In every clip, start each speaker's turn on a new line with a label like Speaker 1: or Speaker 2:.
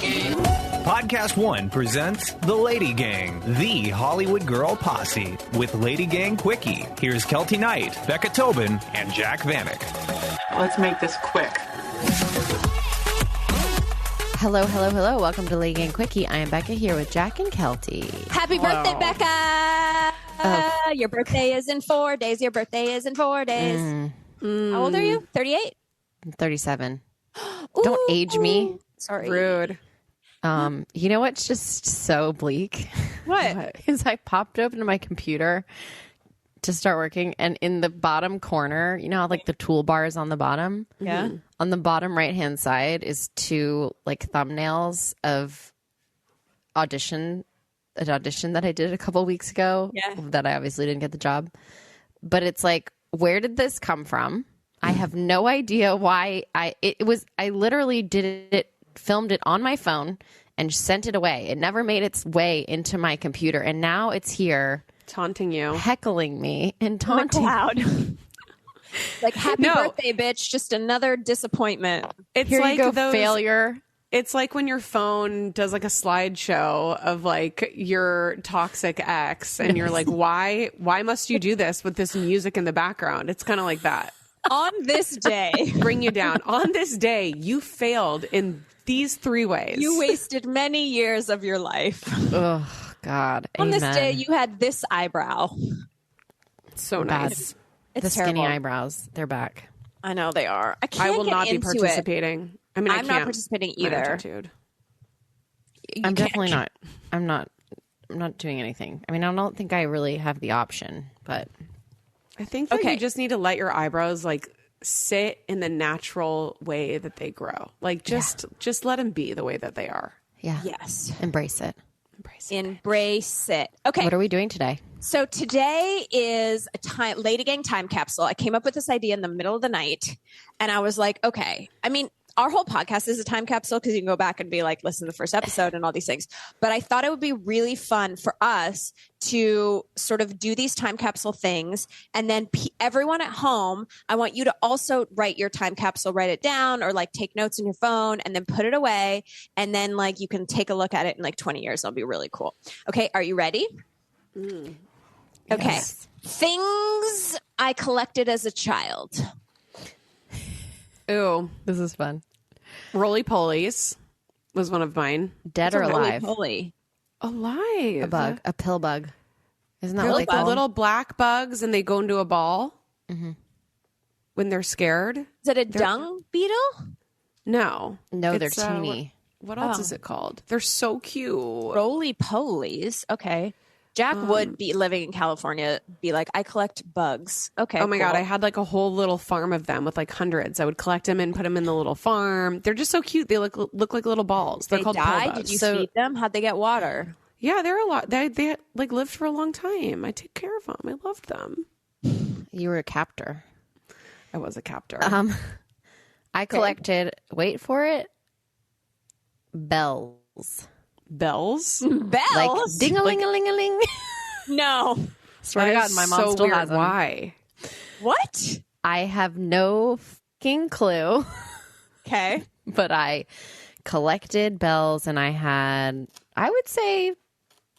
Speaker 1: Podcast One presents The Lady Gang, the Hollywood Girl Posse, with LadyGang Quickie. Here's Keltie Knight, Becca Tobin, and Jack Vanek.
Speaker 2: Let's make this quick.
Speaker 3: Hello. Welcome to LadyGang Quickie. I am Becca here with Jack and Keltie.
Speaker 4: Happy birthday, Becca! Your birthday is in 4 days. How old are you? 38?
Speaker 3: I'm 37. Don't age me.
Speaker 4: Sorry.
Speaker 2: Rude.
Speaker 3: You know what's just so bleak?
Speaker 4: What?
Speaker 3: Is I popped open my computer to start working, and in the bottom corner, you know how like the toolbar is on the bottom?
Speaker 4: Yeah.
Speaker 3: On the bottom right-hand side is two like thumbnails of an audition that I did a couple weeks ago.
Speaker 4: Yeah.
Speaker 3: That I obviously didn't get the job. But it's like, where did this come from? I have no idea why I literally did it, filmed it on my phone and sent it away. It never made its way into my computer. And now it's here
Speaker 2: Taunting you.
Speaker 3: heckling me and taunting
Speaker 4: Cloud. Like, happy birthday, bitch. Just another disappointment.
Speaker 2: It's
Speaker 3: Here
Speaker 2: like
Speaker 3: you go,
Speaker 2: those,
Speaker 3: failure.
Speaker 2: It's like when your phone does like a slideshow of like your toxic ex and you're like, why must you do this with this music in the background? It's kind of like that.
Speaker 4: On this day.
Speaker 2: Bring you down. On this day, you failed in these 3 ways.
Speaker 4: You wasted many years of your life.
Speaker 3: Oh, God.
Speaker 4: On this
Speaker 3: Amen.
Speaker 4: day, you had this eyebrow.
Speaker 2: So
Speaker 3: Bad.
Speaker 2: nice.
Speaker 4: It's
Speaker 3: The skinny
Speaker 4: terrible.
Speaker 3: eyebrows. They're back.
Speaker 4: I know they are. I can't
Speaker 2: I will
Speaker 4: get
Speaker 2: not be
Speaker 4: into it.
Speaker 2: participating. I mean, I
Speaker 4: I'm
Speaker 2: can't.
Speaker 4: not participating
Speaker 2: Mine are
Speaker 4: either.
Speaker 2: tattooed.
Speaker 3: I'm definitely not. I'm not doing anything. I mean, I don't think I really have the option, but
Speaker 2: I think that
Speaker 4: Okay.
Speaker 2: you just need to let your eyebrows like sit in the natural way that they grow. Like just let them be the way that they are.
Speaker 3: yeah.
Speaker 4: Yes.
Speaker 3: Embrace it.
Speaker 4: Embrace it. Okay.
Speaker 3: What are we doing today?
Speaker 4: So today is a LadyGang time capsule. I came up with this idea in the middle of the night, and I was like, okay. I mean, our whole podcast is a time capsule because you can go back and be like, listen to the first episode and all these things. But I thought it would be really fun for us to sort of do these time capsule things. And then everyone at home, I want you to also write your time capsule, write it down, or like take notes on your phone and then put it away. And then like you can take a look at it in like 20 years. It'll be really cool. Okay. Are you ready? Okay.
Speaker 3: Yes.
Speaker 4: Things I collected as a child.
Speaker 2: Ooh,
Speaker 3: This is fun.
Speaker 2: roly polies was one of mine.
Speaker 3: Dead or alive?
Speaker 4: Holy.
Speaker 2: Alive.
Speaker 3: A bug. A pill bug. Isn't that
Speaker 2: They're
Speaker 3: what
Speaker 2: like
Speaker 3: they call them?
Speaker 2: little black bugs, and they go into a ball
Speaker 3: Mm-hmm.
Speaker 2: when they're scared.
Speaker 4: Is it a dung beetle?
Speaker 2: No,
Speaker 3: No, they're
Speaker 2: It's,
Speaker 3: teeny.
Speaker 2: what else is it called? They're so cute.
Speaker 4: Roly polies. Okay. Jack would be living in California, be like, I collect bugs. Okay.
Speaker 2: Oh my God,
Speaker 4: cool.
Speaker 2: I had like a whole little farm of them with like hundreds. I would collect them and put them in the little farm. They're just so cute. They look like little balls. They're
Speaker 4: They
Speaker 2: called
Speaker 4: died?
Speaker 2: pill bugs.
Speaker 4: Did you feed them? How'd they get water?
Speaker 2: Yeah, they're a lot. They like lived for a long time. I took care of them. I loved them.
Speaker 3: You were a captor.
Speaker 2: I was a captor.
Speaker 3: I collected, wait for it, bells.
Speaker 2: Bells.
Speaker 4: Bells?
Speaker 3: Like ding-a-ling-a-ling-a-ling.
Speaker 4: No.
Speaker 3: Swear to God, my mom
Speaker 2: so
Speaker 3: still
Speaker 2: weird.
Speaker 3: has them.
Speaker 2: Why?
Speaker 4: What?
Speaker 3: I have no fucking clue,
Speaker 4: Okay.
Speaker 3: but I collected bells and I had, I would say,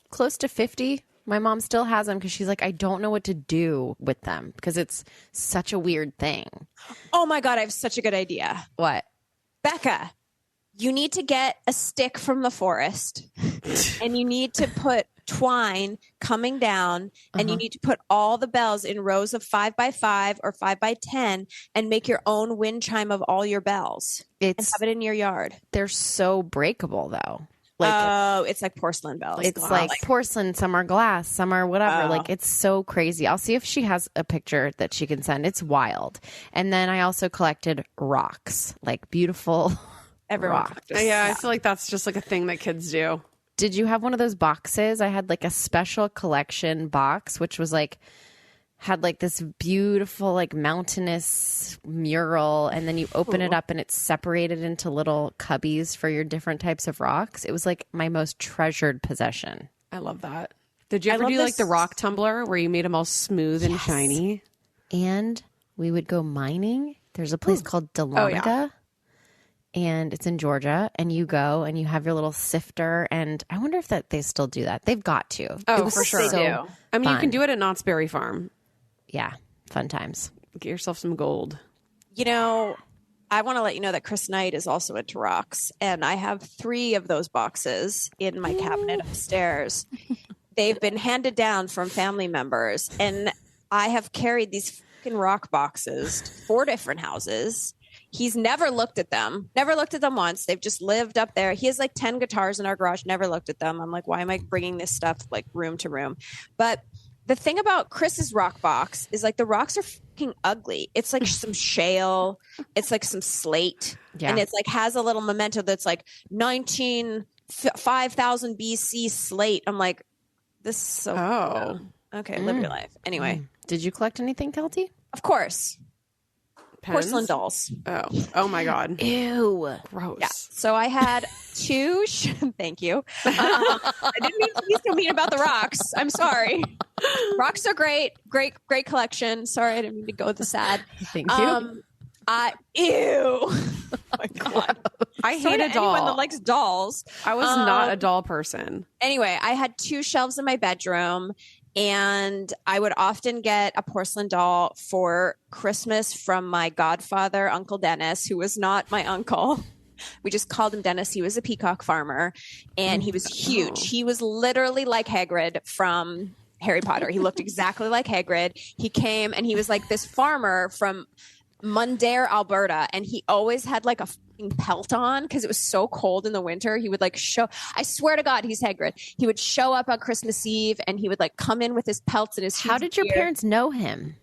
Speaker 3: close to 50. My mom still has them because she's like, I don't know what to do with them because it's such a weird thing.
Speaker 4: Oh my God, I have such a good idea.
Speaker 3: What?
Speaker 4: Becca, you need to get a stick from the forest and you need to put twine coming down and you need to put all the bells in rows of 5x5 or 5x10 and make your own wind chime of all your bells and
Speaker 3: It's
Speaker 4: have it in your yard.
Speaker 3: they're so breakable though. Like
Speaker 4: Oh, it's like porcelain bells.
Speaker 3: it's
Speaker 4: Wow.
Speaker 3: like porcelain, some are glass, some are whatever.
Speaker 4: Oh.
Speaker 3: Like it's so crazy. I'll see if she has a picture that she can send. It's wild. And then I also collected rocks, like beautiful
Speaker 4: everyone.
Speaker 3: rocks.
Speaker 4: collects.
Speaker 2: Yeah, I feel like that's just like a thing that kids do.
Speaker 3: Did you have one of those boxes? I had like a special collection box, which was like, had like this beautiful like mountainous mural, and then you open it up and it's separated into little cubbies for your different types of rocks. It was like my most treasured possession.
Speaker 2: I love that. Did you
Speaker 4: I
Speaker 2: ever
Speaker 4: love
Speaker 2: do like
Speaker 4: this-
Speaker 2: the rock tumbler where you made them all smooth and shiny?
Speaker 3: And we would go mining. There's a place called Dahlonega. and it's in Georgia, and you go and you have your little sifter, and I wonder if they still do that. They've got to.
Speaker 2: Oh,
Speaker 3: It was
Speaker 2: for sure.
Speaker 3: so
Speaker 4: They do.
Speaker 2: I mean, you
Speaker 3: fun.
Speaker 2: can do it at Knott's Berry Farm.
Speaker 3: Yeah, fun times.
Speaker 2: Get yourself some gold.
Speaker 4: You know, I want to let you know that Chris Knight is also into rocks, and I have 3 of those boxes in my cabinet upstairs. They've been handed down from family members, and I have carried these fucking rock boxes to 4 different houses. He's never looked at them once. They've just lived up there. He has like 10 guitars in our garage, never looked at them. I'm like, why am I bringing this stuff like room to room? But the thing about Chris's rock box is like the rocks are fucking ugly. It's like some shale. It's like some slate.
Speaker 3: Yeah.
Speaker 4: And it's like has a little memento that's like 5000 BC slate. I'm like, this is so
Speaker 2: Oh.
Speaker 4: okay, live your life. Anyway,
Speaker 3: Did you collect anything, Keltie?
Speaker 4: of course.
Speaker 2: Pens?
Speaker 4: Porcelain dolls.
Speaker 2: Oh my God.
Speaker 3: Ew.
Speaker 2: Gross.
Speaker 4: Yeah. So I had 2. Thank you. I didn't mean to be so mean about the rocks. I'm sorry. Rocks are great. Great collection. Sorry, I didn't mean to go with the sad.
Speaker 3: Thank you.
Speaker 4: Ew. Oh my God.
Speaker 2: I
Speaker 4: Sorry
Speaker 2: hate
Speaker 4: to
Speaker 2: a doll.
Speaker 4: anyone that likes dolls.
Speaker 2: I was not a doll person.
Speaker 4: Anyway, I had 2 shelves in my bedroom, and I would often get a porcelain doll for Christmas from my godfather, Uncle Dennis, who was not my uncle. We just called him Dennis. He was a peacock farmer, and he was huge. He was literally like Hagrid from Harry Potter. He looked exactly like Hagrid. He came, and he was like this farmer from Mundare, Alberta, and he always had like a fucking pelt on because it was so cold in the winter. He would like I swear to God, he's Hagrid. He would show up on Christmas Eve, and he would like come in with his pelts and his
Speaker 3: How
Speaker 4: huge
Speaker 3: did your
Speaker 4: beard.
Speaker 3: parents know him?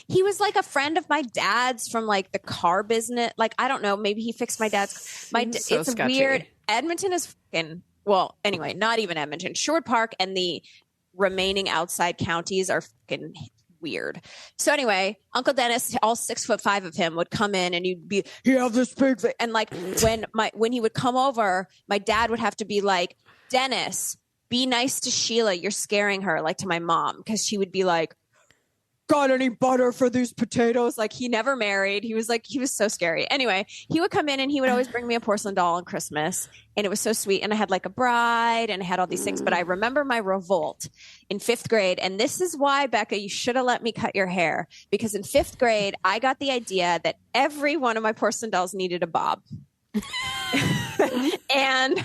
Speaker 4: He was like a friend of my dad's from like the car business. Like, I don't know, maybe he fixed my dad's.
Speaker 2: Seems so
Speaker 4: It's
Speaker 2: sketchy.
Speaker 4: weird. Edmonton is fucking, well, anyway, not even Edmonton. Sherwood Park and the remaining outside counties are fucking weird. So anyway, Uncle Dennis, all 6'5" of him, would come in, and he'd be, "You have this big thing." And like when he would come over, my dad would have to be like, "Dennis, be nice to Sheila. You're scaring her," like to my mom, because she would be like, "Got any butter for these potatoes?" Like, he never married. He was so scary. Anyway, he would come in, and he would always bring me a porcelain doll on Christmas, and it was so sweet. And I had like a bride, and I had all these things. But I remember my revolt in 5th grade. And this is why, Becca, you should have let me cut your hair, because in 5th grade, I got the idea that every one of my porcelain dolls needed a bob. And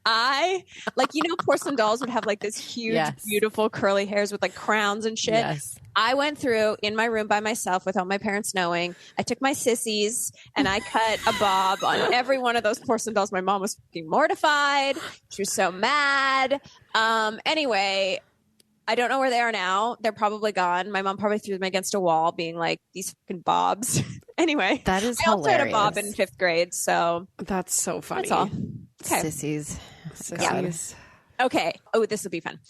Speaker 4: I, like, porcelain dolls would have like this huge,
Speaker 3: Yes.
Speaker 4: beautiful curly hairs with like crowns and shit.
Speaker 3: Yes.
Speaker 4: I went through in my room by myself without my parents knowing. I took my sissies and I cut a bob on every one of those porcelain dolls. My mom was fucking mortified. She was so mad. Anyway, I don't know where they are now. They're probably gone. My mom probably threw them against a wall, being like, "These fucking bobs." Anyway,
Speaker 3: That is
Speaker 4: I also had a bob in
Speaker 3: hilarious.
Speaker 4: 5th grade. So
Speaker 2: That's so funny.
Speaker 4: that's all. Okay.
Speaker 3: Sissies.
Speaker 2: Sissies.
Speaker 4: Okay. Oh, this will be fun.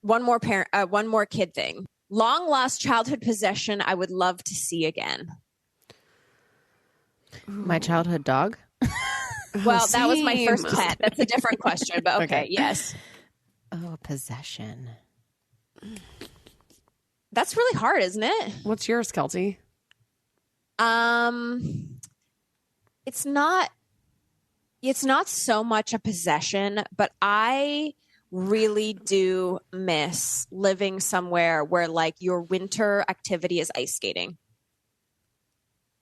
Speaker 4: One more kid thing. Long lost childhood possession I would love to see again.
Speaker 3: My childhood dog.
Speaker 4: Well, that was my first
Speaker 2: same.
Speaker 4: pet. That's a different question, but okay,
Speaker 3: Okay.
Speaker 4: yes.
Speaker 3: Oh, possession.
Speaker 4: That's really hard, isn't it?
Speaker 2: What's yours, Keltie?
Speaker 4: It's not so much a possession, but I really do miss living somewhere where like your winter activity is ice skating.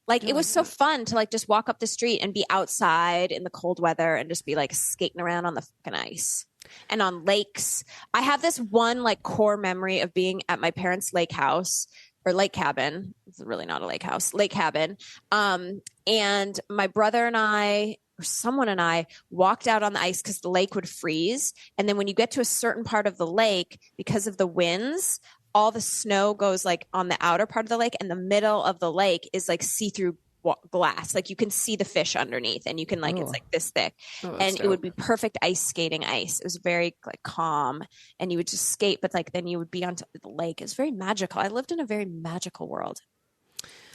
Speaker 4: Like, it was so fun to like just walk up the street and be outside in the cold weather and just be like skating around on the fucking ice and on lakes. I have this one like core memory of being at my parents' lake house or lake cabin. It's really not a lake house, lake cabin. And my brother and I, or someone and I, walked out on the ice because the lake would freeze. And then when you get to a certain part of the lake, because of the winds, all the snow goes like on the outer part of the lake, and the middle of the lake is like see-through glass. Like, you can see the fish underneath, and you can like, it's like this thick, and it would be perfect ice skating ice. It was very like calm, and you would just skate, but like then you would be on top of the lake. It was very magical. I lived in a very magical world.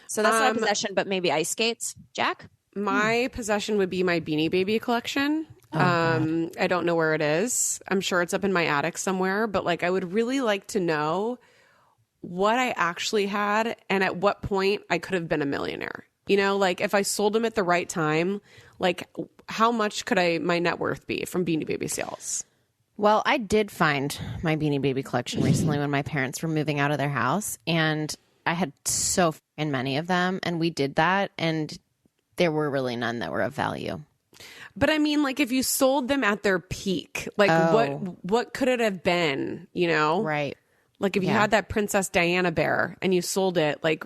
Speaker 4: So that's not a possession, but maybe ice skates. Jack?
Speaker 2: My possession would be my Beanie Baby collection. I don't know where it is. I'm sure it's up in my attic somewhere, but like, I would really like to know what I actually had and at what point I could have been a millionaire. Like, if I sold them at the right time, like how much could my net worth be from Beanie Baby sales?
Speaker 3: Well, I did find my Beanie Baby collection recently when my parents were moving out of their house, and I had so fucking many of them, and we did that, and there were really none that were of value.
Speaker 2: But I mean, like if you sold them at their peak, like what could it have been, you know?
Speaker 3: Right.
Speaker 2: Like if you had that Princess Diana bear and you sold it like,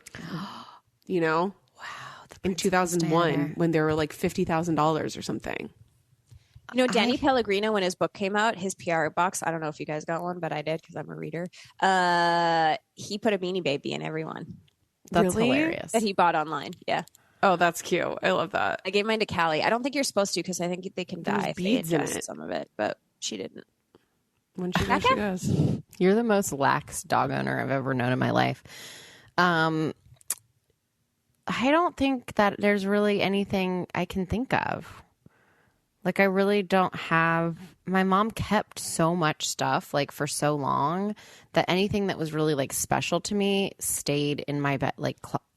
Speaker 2: you know, in 2001 when they were like $50,000 or something.
Speaker 4: You know, Danny Pellegrino, when his book came out, his PR box, I don't know if you guys got one, but I did because I'm a reader. He put a Beanie Baby in every one.
Speaker 3: That's hilarious.
Speaker 4: That he bought online. Yeah.
Speaker 2: Oh, that's cute. I love that.
Speaker 4: I gave mine to Callie. I don't think you're supposed to because I think they can die if they
Speaker 2: beads in
Speaker 4: ingest
Speaker 2: it.
Speaker 4: some of it, but she didn't.
Speaker 2: When she goes, she goes.
Speaker 3: You're the most lax dog owner I've ever known in my life. I don't think that there's really anything I can think of. Like, I really don't have... My mom kept so much stuff, like, for so long that anything that was really, like, special to me stayed in my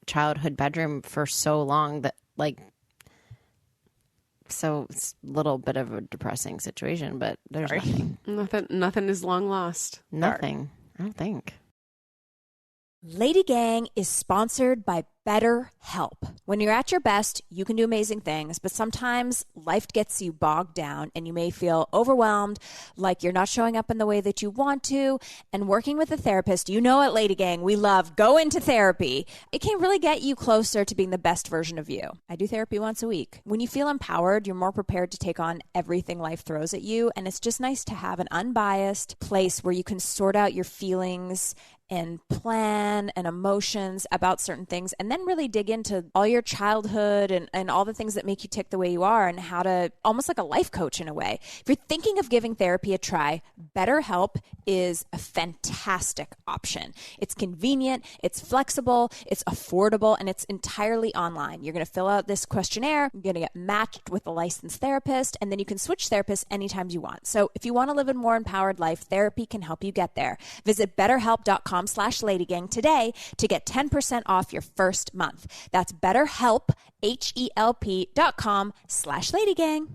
Speaker 3: childhood bedroom for so long that, like... So it's a little bit of a depressing situation, but there's nothing.
Speaker 2: Nothing is long lost.
Speaker 3: Nothing. I don't think.
Speaker 4: LadyGang is sponsored by BetterHelp. When you're at your best, you can do amazing things, but sometimes life gets you bogged down and you may feel overwhelmed, like you're not showing up in the way that you want to. And working with a therapist, you know at LadyGang, we love go into therapy. It can really get you closer to being the best version of you. I do therapy once a week. When you feel empowered, you're more prepared to take on everything life throws at you. And it's just nice to have an unbiased place where you can sort out your feelings and plan and emotions about certain things, and then really dig into all your childhood and all the things that make you tick the way you are, and how to almost like a life coach in a way. If you're thinking of giving therapy a try, BetterHelp is a fantastic option. It's convenient, it's flexible, it's affordable, and it's entirely online. You're going to fill out this questionnaire, you're going to get matched with a licensed therapist, and then you can switch therapists anytime you want. So if you want to live a more empowered life, therapy can help you get there. Visit BetterHelp.com/LadyGang today to get 10% off your first month. That's BetterHelp, HELP.com/LadyGang.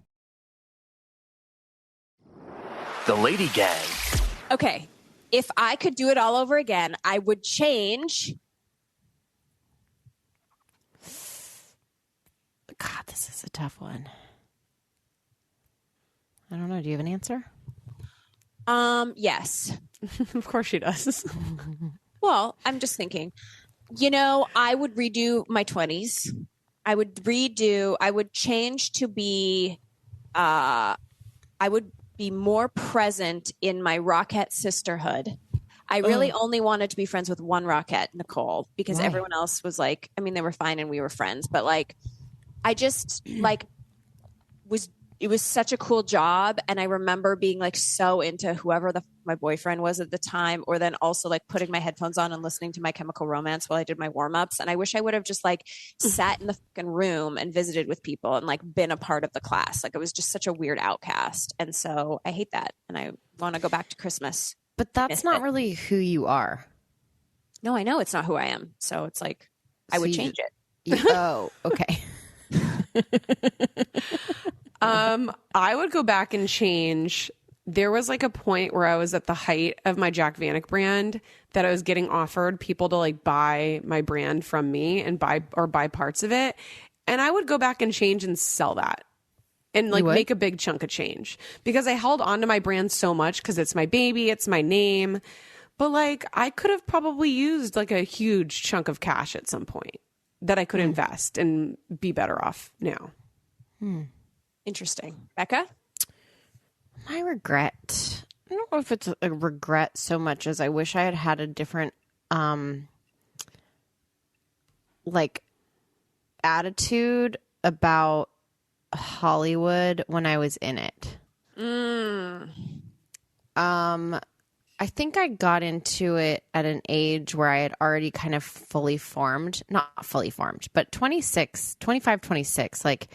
Speaker 5: The Lady Gang.
Speaker 4: Okay, if I could do it all over again, I would change.
Speaker 3: God, this is a tough one. I don't know. Do you have an answer?
Speaker 4: Yes.
Speaker 2: Of course she does.
Speaker 4: Well, I'm just thinking, you know, I would redo my 20s. I would change to be, I would be more present in my Rockette sisterhood. I really only wanted to be friends with one Rockette, Nicole, because everyone else was like, I mean, they were fine and we were friends, but like, I just like it was such a cool job. And I remember being like so into whoever my boyfriend was at the time, or then also like putting my headphones on and listening to My Chemical Romance while I did my warm-ups. And I wish I would have just like sat in the fucking room and visited with people and like been a part of the class. Like it was just such a weird outcast. And so I hate that. And I want to go back to Christmas.
Speaker 3: But that's not really who you are.
Speaker 4: No, I know it's not who I am. So it's like, I would change it.
Speaker 3: Oh, okay.
Speaker 2: I would go back and change. There was like a point where I was at the height of my Jack Vanek brand that I was getting offered people to like buy my brand from me and buy parts of it. And I would go back and change and sell that and like make a big chunk of change because I held on to my brand so much because it's my baby, it's my name. But like I could have probably used like a huge chunk of cash at some point that I could invest and be better off now.
Speaker 4: Interesting. Becca?
Speaker 3: My regret. I don't know if it's a regret so much as I wish I had had a different like attitude about Hollywood when I was in it. I think I got into it at an age where I had already kind of not fully formed, but 25, 26, like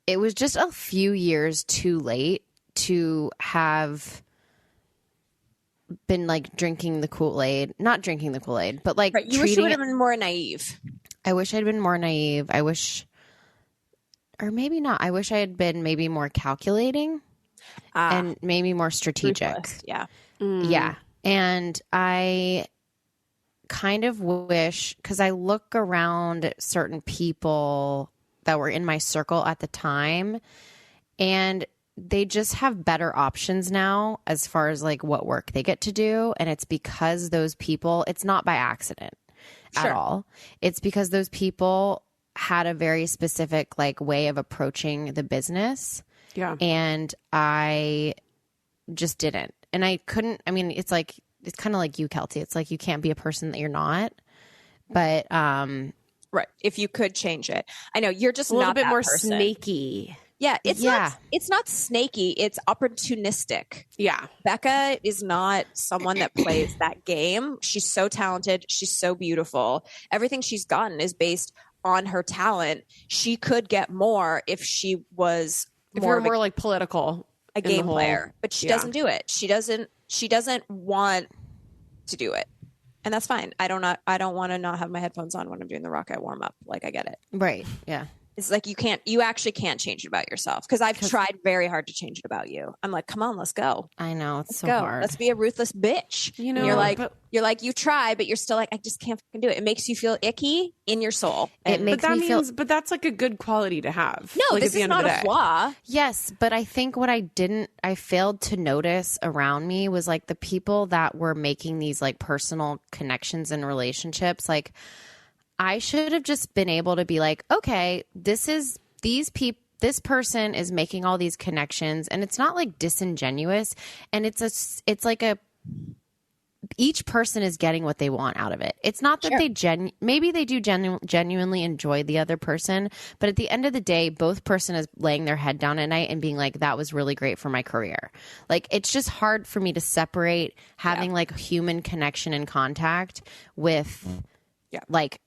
Speaker 3: it was just a few years too late to have been like drinking the Kool-Aid, not drinking the Kool-Aid, but like
Speaker 4: you wish you would have been more naive.
Speaker 3: I wish I'd been more naive. I wish or maybe not. I wish I had been maybe more calculating and maybe more strategic.
Speaker 4: Ruthless. Yeah.
Speaker 3: Yeah. And I kind of wish, because I look around at certain people that were in my circle at the time, and they just have better options now as far as like what work they get to do. And it's because those people, it's not by accident at all. It's because those people had a very specific like way of approaching the business.
Speaker 2: Yeah.
Speaker 3: And I just didn't. And I couldn't, I mean, it's kind of like you, Keltie. It's like you can't be a person that you're not. But
Speaker 4: Right. If you could change it. I know you're just
Speaker 2: a little
Speaker 4: not
Speaker 2: bit
Speaker 4: that
Speaker 2: more
Speaker 4: person.
Speaker 2: snaky.
Speaker 4: Yeah, it's not snaky, it's opportunistic.
Speaker 2: Yeah.
Speaker 4: Becca is not someone that plays that game. She's so talented, she's so beautiful. Everything she's gotten is based on her talent. She could get more if she was
Speaker 2: If you're more like political,
Speaker 4: a game player, but she doesn't do it. She doesn't want to do it. And that's fine. I don't want to not have my headphones on when I'm doing the rocket warm up. Like, I get it.
Speaker 3: right. Yeah.
Speaker 4: It's like you actually can't change it about yourself. Because I've tried very hard to change it about you. I'm like, come on, let's go.
Speaker 3: I know. It's so
Speaker 4: Go.
Speaker 3: hard.
Speaker 4: Let's be a ruthless bitch.
Speaker 2: You know,
Speaker 4: and you're like, you try, but you're still like, I just can't fucking do it. It makes you feel icky in your soul.
Speaker 3: It makes
Speaker 2: but that
Speaker 3: me
Speaker 2: means,
Speaker 3: feel.
Speaker 2: but that's like a good quality to have.
Speaker 4: No,
Speaker 2: like,
Speaker 4: this
Speaker 2: at the
Speaker 4: is
Speaker 2: end
Speaker 4: not
Speaker 2: of the
Speaker 4: a
Speaker 2: day.
Speaker 4: flaw.
Speaker 3: Yes, but I think what I failed to notice around me was like the people that were making these like personal connections and relationships. Like I should have just been able to be like, okay, this person is making all these connections, and it's not like disingenuous, and it's like each person is getting what they want out of it. It's not that they maybe they do genuinely enjoy the other person, but at the end of the day, both person is laying their head down at night and being like, that was really great for my career. Like, it's just hard for me to separate having like human connection and contact with like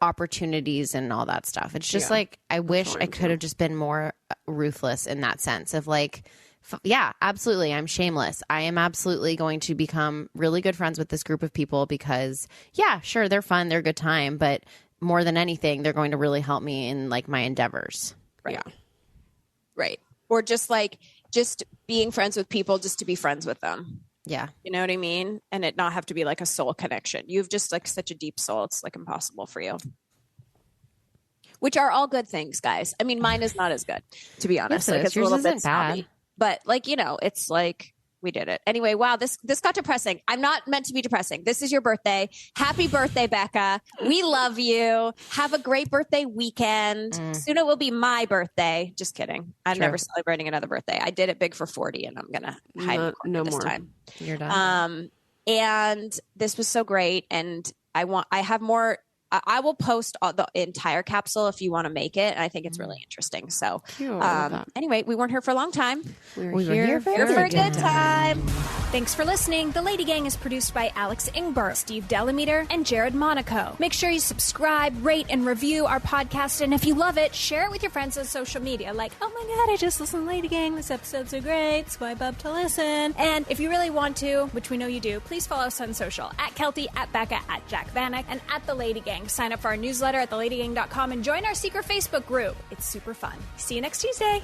Speaker 3: opportunities and all that stuff. It's just like, I wish I could have just been more ruthless in that sense of like, yeah, absolutely. I'm shameless. I am absolutely going to become really good friends with this group of people because, yeah, sure, they're fun. They're a good time. But more than anything, they're going to really help me in like my endeavors.
Speaker 4: Right. Yeah. Right. Or just being friends with people just to be friends with them.
Speaker 3: Yeah.
Speaker 4: You know what I mean? And it not have to be like a soul connection. You've just like such a deep soul. It's like impossible for you. Which are all good things, guys. I mean, mine is not as good, to be honest.
Speaker 3: Yes,
Speaker 4: like, it's a
Speaker 3: yours
Speaker 4: little bit
Speaker 3: isn't bad.
Speaker 4: snobby. But like, you know, it's like we did it. Anyway, wow, this got depressing. I'm not meant to be depressing. This is your birthday. Happy birthday, Becca. We love you. Have a great birthday weekend. Soon it will be my birthday. Just kidding. I'm never celebrating another birthday. I did it big for 40 and I'm going to hide
Speaker 2: no
Speaker 4: this
Speaker 2: more.
Speaker 4: time.
Speaker 3: You're done.
Speaker 4: And this was so great. And I have more. I will post the entire capsule if you want to make it. And I think it's really interesting. So anyway, we weren't here for a long time.
Speaker 3: We were here for
Speaker 4: a good time.
Speaker 6: Thanks for listening. The Lady Gang is produced by Alex Ingber, Steve Delameter, and Jared Monaco. Make sure you subscribe, rate, and review our podcast. And if you love it, share it with your friends on social media. Like, oh my God, I just listened to Lady Gang. This episode's so great. Swipe up to listen. And if you really want to, which we know you do, please follow us on social. At Keltie, at Becca, at Jack Vanek, and at The Lady Gang. Sign up for our newsletter at theladygang.com and join our secret Facebook group. It's super fun. See you next Tuesday.